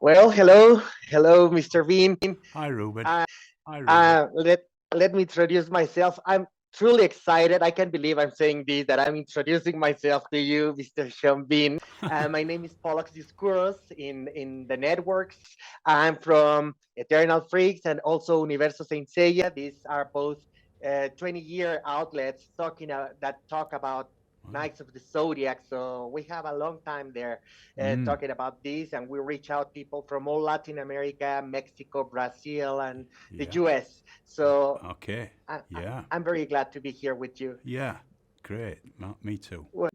Well, hello, Mr. Bean. Hi, Ruben. Uh, Hi, Ruben. let me introduce myself. I'm truly excited. I can't believe I'm saying this, that I'm introducing myself to you, Mr. Sean Bean. My name is Pollux Discouros in the networks. I'm from Eternal Freaks and also Universo Saint Seiya. These are both 20-year outlets that talk about Wow. Knights of the Zodiac. So we have a long time there Mm, talking about this, and we reach out people from all Latin America, Mexico, Brazil, and the yeah. US. So Okay. I, I, Yeah. I'm very glad to be here with you. Yeah. Great. Me too. Well,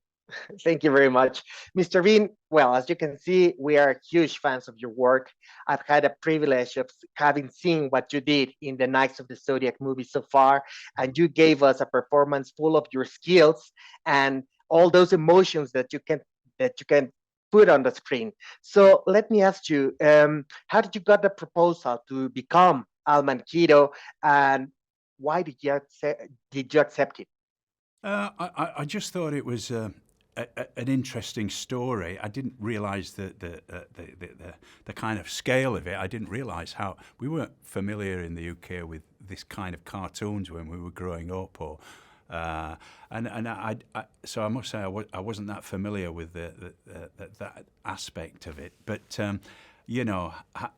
thank you very much, Mr. Bean. Well, as you can see, we are huge fans of your work. I've had a privilege of having seen what you did in the Knights of the Zodiac movie so far, and you gave us a performance full of your skills and all those emotions that you can put on the screen. So let me ask you, how did you got the proposal to become Alman Kido, and why did you accept it? I just thought it was an interesting story. I didn't realise the kind of scale of it. I didn't realise how we weren't familiar in the UK with this kind of cartoons when we were growing up, or so I must say I wasn't that familiar with that aspect of it. But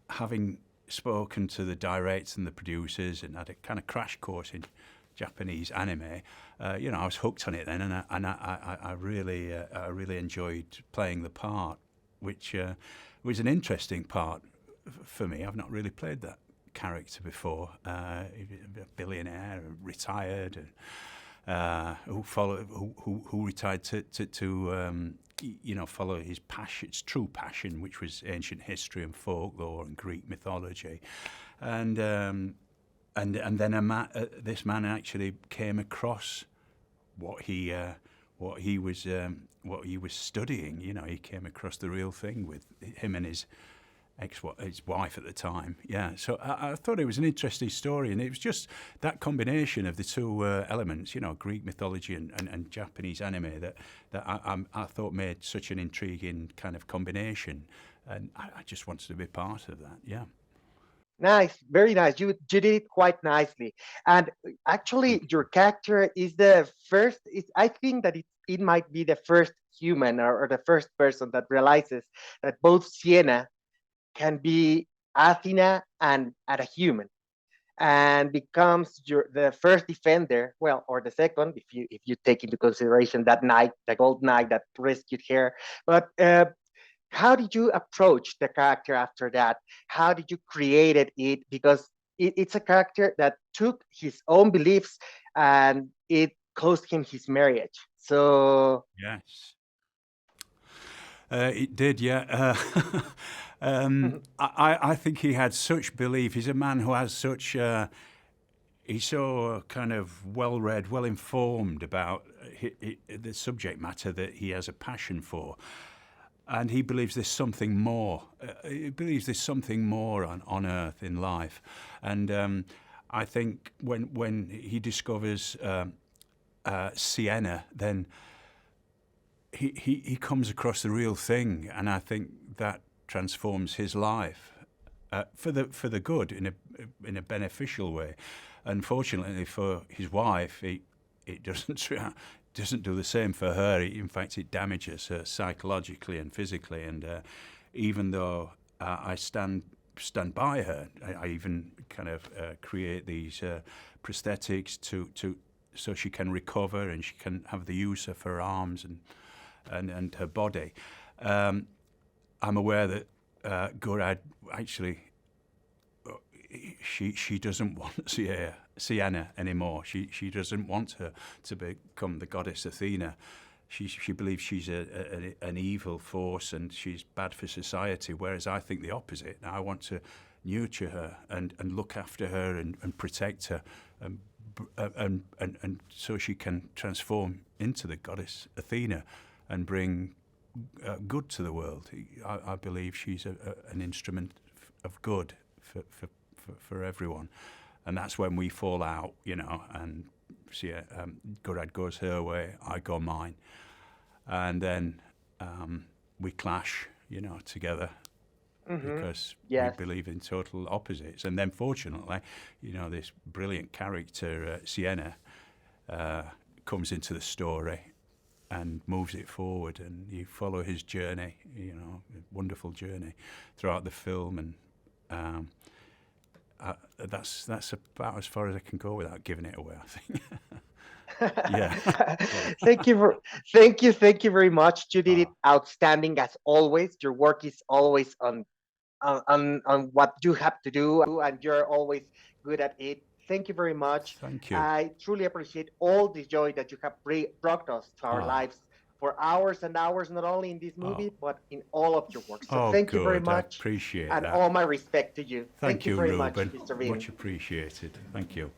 having spoken to the directors and the producers and had a kind of crash course in Japanese anime, I was hooked on it then, and I really enjoyed playing the part, which was an interesting part for me. I've not really played that character before. A billionaire, retired, and who retired to follow his passion, his true passion, which was ancient history and folklore and Greek mythology, and then this man actually came across what he uh, what he was studying. He came across the real thing with him and his wife at the time. Yeah, so I thought it was an interesting story, and it was just that combination of the two elements, Greek mythology and Japanese anime, that I thought made such an intriguing kind of combination, and I just wanted to be part of that. Yeah. Nice, very nice. You did it quite nicely. And actually, Thank your character is the first. I think that it might be the first human, or the first person that realizes that both Sienna can be Athena and a human, and becomes the first defender. Well, or the second, if you take into consideration that knight, the gold knight that rescued her. But how did you approach the character after that? How did you create it? Because it's a character that took his own beliefs and it cost him his marriage. So you. Yes. It did, yeah. I think he had such belief. He's a man who has such. He's so kind of well read, well informed about the subject matter that he has a passion for. And he believes there's something more. He believes there's something more on earth in life. And I think when he discovers Sienna, then he comes across the real thing, and I think that transforms his life for the good in a beneficial way. Unfortunately for his wife, it doesn't do the same for her. In fact, it damages her psychologically and physically. And even though I stand by her, I even kind of create these prosthetics to so she can recover and she can have the use of her arms and her body. Um, I'm aware that Gurad actually she doesn't want Sienna anymore. She doesn't want her to become the goddess Athena. She believes she's an evil force and she's bad for society. Whereas I think the opposite. I want to nurture her and look after her and protect her, and, and so she can transform into the goddess Athena and bring good to the world. I believe she's an instrument of good for everyone, and that's when we fall out, and see, Gurad goes her way, I go mine, and then we clash, together, because we Yes. believe in total opposites. And then, fortunately, this brilliant character, Sienna, comes into the story and moves it forward, and you follow his journey, a wonderful journey throughout the film, and that's about as far as I can go without giving it away, I think. Yeah. Thank you thank you very much. You did it outstanding as always. Your work is always on what you have to do, and you're always good at it. Thank you very much. Thank you. I truly appreciate all the joy that you have brought us to our lives for hours and hours, not only in this movie, but in all of your work. So thank you very good. I much. appreciate And that. all my respect to you. Thank you you, very Ruben. much, Mr. Vin. Much appreciated. Thank you.